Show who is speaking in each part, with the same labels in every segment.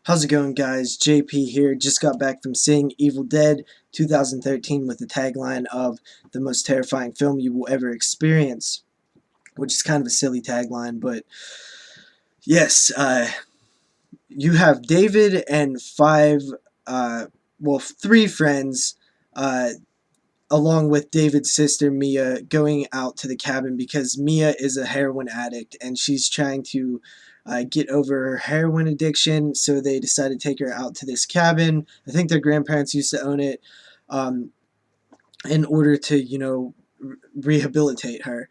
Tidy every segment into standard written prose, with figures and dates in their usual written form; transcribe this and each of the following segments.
Speaker 1: How's it going, guys? JP here. Just got back from seeing Evil Dead 2013 with the tagline of the most terrifying film you will ever experience, which is kind of a silly tagline, but yes, you have David and three friends, uh, along with David's sister Mia, going out to the cabin because Mia is a heroin addict and she's trying to get over her heroin addiction. So they decided to take her out to this cabin. I think their grandparents used to own it, um, in order to, rehabilitate her.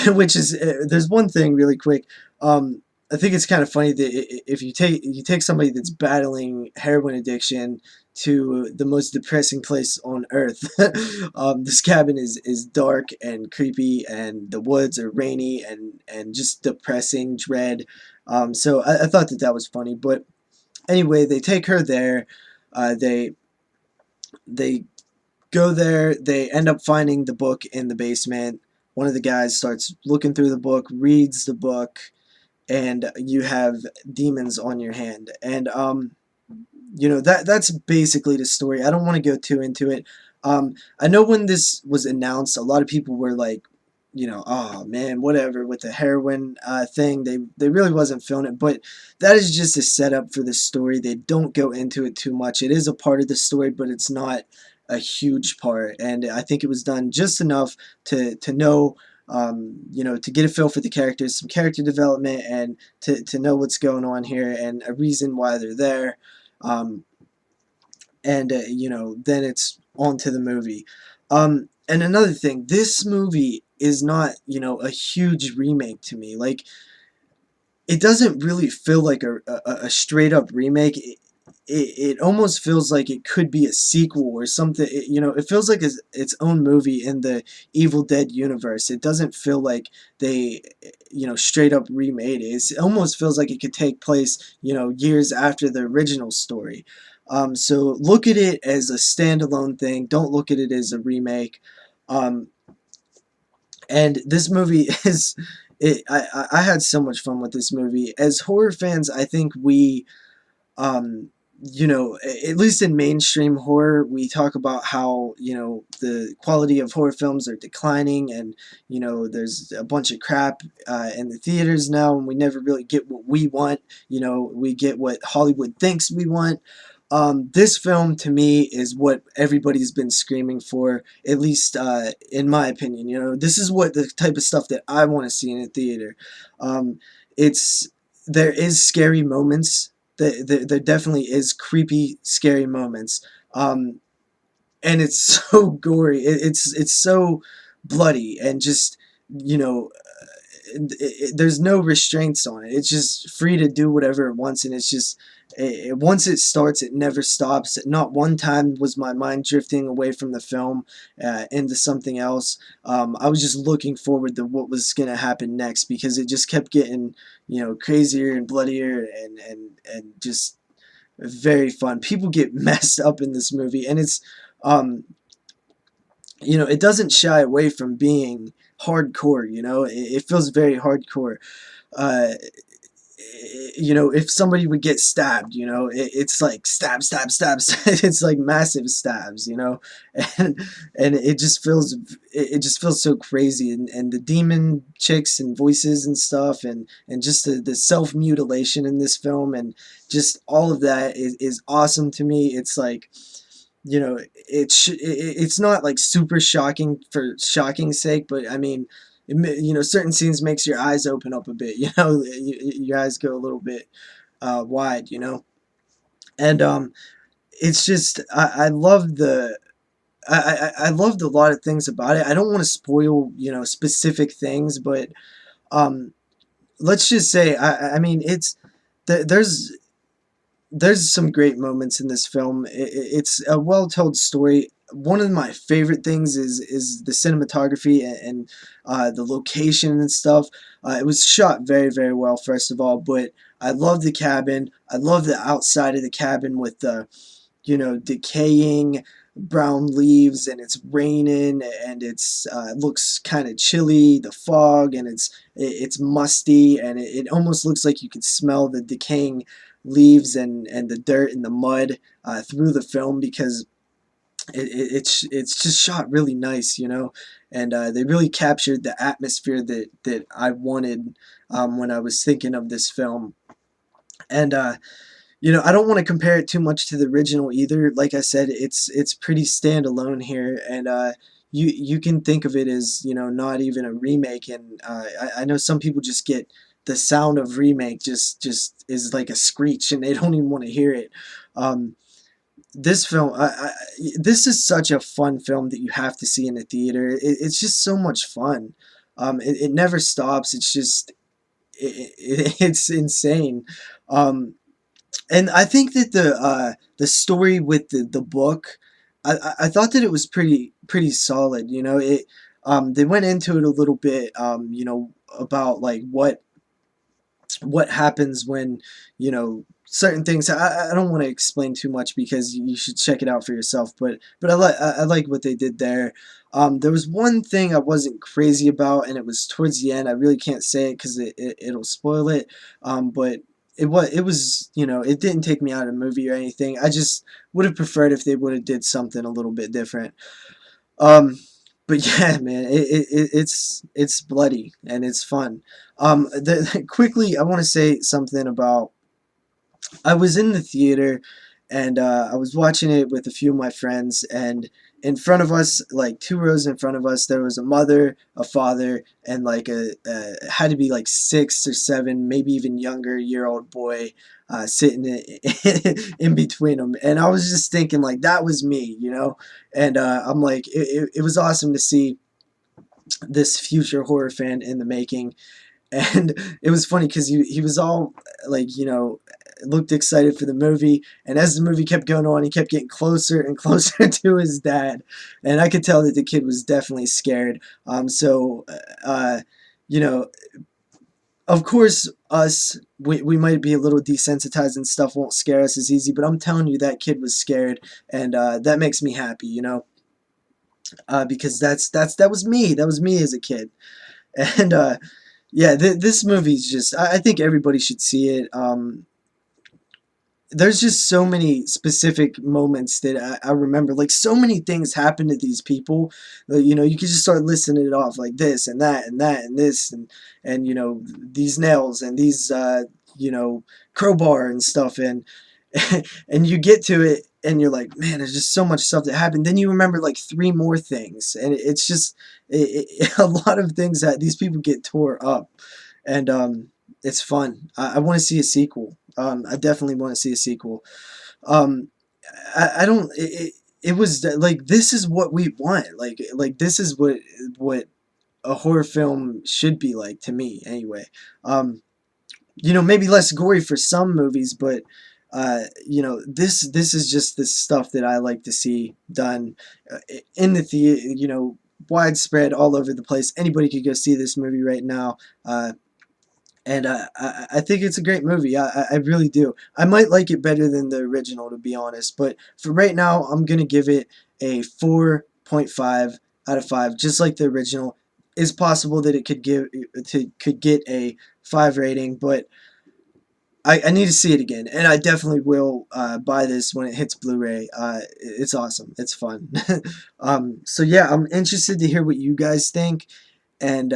Speaker 1: Which is there's one thing really quick. I think it's kind of funny that if you take somebody that's battling heroin addiction to the most depressing place on earth. This cabin is dark and creepy, and the woods are rainy and just depressing, dread. So I thought that was funny. But anyway, they take her there. They go there. They end up finding the book in the basement. One of the guys starts looking through the book, reads the book, and you have demons on your hand. And that's basically the story. I don't want to go too into it. I know when this was announced, a lot of people were like, oh man, whatever with the heroin thing. They really wasn't feeling it, but that is just a setup for the story. They don't go into it too much. It is a part of the story, but it's not a huge part. And I think it was done just enough to know. To get a feel for the characters, some character development, and to know what's going on here and a reason why they're there. Um, and then it's on to the movie. And another thing, this movie is not a huge remake to me. Like, it doesn't really feel like a straight up remake. It almost feels like it could be a sequel or something. It feels like its own movie in the Evil Dead universe. It doesn't feel like they straight up remade it. It almost feels like it could take place years after the original story. So look at it as a standalone thing. Don't look at it as a remake. Um, and this movie is I had so much fun with this movie. As horror fans, I think we um, at least in mainstream horror, we talk about how, the quality of horror films are declining, and, there's a bunch of crap in the theaters now, and we never really get what we want. We get what Hollywood thinks we want. This film, to me, is what everybody's been screaming for, at least in my opinion. This is what the type of stuff that I want to see in a theater. Um, it's There is scary moments. There definitely is creepy, scary moments. And it's so gory. It's so bloody, and just you know there's no restraints on it. It's just free to do whatever it wants, and it's just once it starts, it never stops. Not one time was my mind drifting away from the film into something else. I was just looking forward to what was going to happen next, because it just kept getting crazier and bloodier, and just very fun. People get messed up in this movie, and it's um, it doesn't shy away from being hardcore. It feels very hardcore. Uh, if somebody would get stabbed, it's like stab, stab, stabs. It's like massive stabs, and it just feels so crazy, and the demon chicks and voices and stuff, and just the self mutilation in this film, and just all of that is awesome to me. It's like it's not like super shocking for shocking's sake, but I mean, certain scenes makes your eyes open up a bit. Your eyes go a little bit wide. And it's just I love I loved a lot of things about it. I don't want to spoil specific things, but um, let's just say I mean it's there's some great moments in this film. It's a well-told story. One of my favorite things is the cinematography and the location and stuff. It was shot very, very well, first of all, but I love the cabin. I love the outside of the cabin with the decaying brown leaves, and it's raining, and it looks kind of chilly, the fog, and it's musty, and it almost looks like you could smell the decaying leaves and the dirt and the mud through the film, because it's just shot really nice, and they really captured the atmosphere that I wanted when I was thinking of this film. And I don't want to compare it too much to the original either. Like I said, it's pretty standalone here, and you can think of it as not even a remake. And I know some people just get the sound of remake just is like a screech, and they don't even want to hear it. Um, this film, this is such a fun film that you have to see in the theater. It's just so much fun. It never stops. It's just it's insane. Um, and I think that the story with the book, I thought that it was pretty solid. They went into it a little bit, about like what happens when certain things. I don't want to explain too much because you should check it out for yourself, but I like what they did there. There was one thing I wasn't crazy about, and it was towards the end. I really can't say it because it'll spoil it. But it was it didn't take me out of the movie or anything. I just would have preferred if they would have did something a little bit different. um but yeah, man, it's bloody and it's fun. Quickly, I want to say something about, I was in the theater, and I was watching it with a few of my friends, and in front of us, like 2 rows in front of us, there was a mother, a father, and like had to be like 6 or 7, maybe even younger year old boy sitting in between them. And I was just thinking, like, that was me. And I'm like, it was awesome to see this future horror fan in the making. And it was funny because he was all like, looked excited for the movie, and as the movie kept going on, he kept getting closer and closer to his dad, and I could tell that the kid was definitely scared. So you know of course, we might be a little desensitized and stuff won't scare us as easy, but I'm telling you, that kid was scared, and that makes me happy, because that was me. That was me as a kid. And yeah, this movie's just, I think everybody should see it. There's just so many specific moments that I remember. Like, so many things happen to these people. You could just start listing it off, like this and that and that and this and these nails and these crowbar and stuff, and you get to it and you're like, man, there's just so much stuff that happened. Then you remember like 3 more things, and it's just a lot of things that these people get tore up, and it's fun. I want to see a sequel. I definitely want to see a sequel. Um, I don't. It was like, this is what we want. Like this is what a horror film should be like, to me, anyway. Maybe less gory for some movies, but this is just the stuff that I like to see done in the theater. Widespread all over the place. Anybody could go see this movie right now. And I think it's a great movie. I really do. I might like it better than the original, to be honest. But for right now, I'm going to give it a 4.5 out of 5, just like the original. It's possible that it could get a 5 rating, but I need to see it again. And I definitely will buy this when it hits Blu-ray. It's awesome. It's fun. So yeah, I'm interested to hear what you guys think. And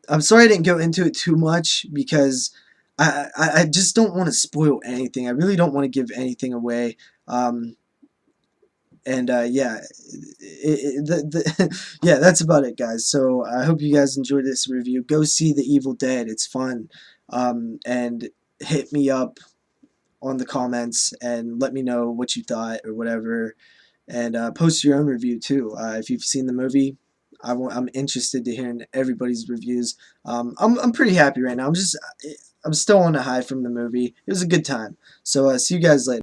Speaker 1: I'm sorry I didn't go into it too much, because I just don't want to spoil anything. I really don't want to give anything away. And yeah, yeah, that's about it, guys. So I hope you guys enjoyed this review. Go see The Evil Dead. It's fun. And hit me up on the comments and let me know what you thought or whatever. And post your own review too. If you've seen the movie, I'm interested to hearing everybody's reviews. I'm pretty happy right now. I'm still on a high from the movie. It was a good time. So see you guys later.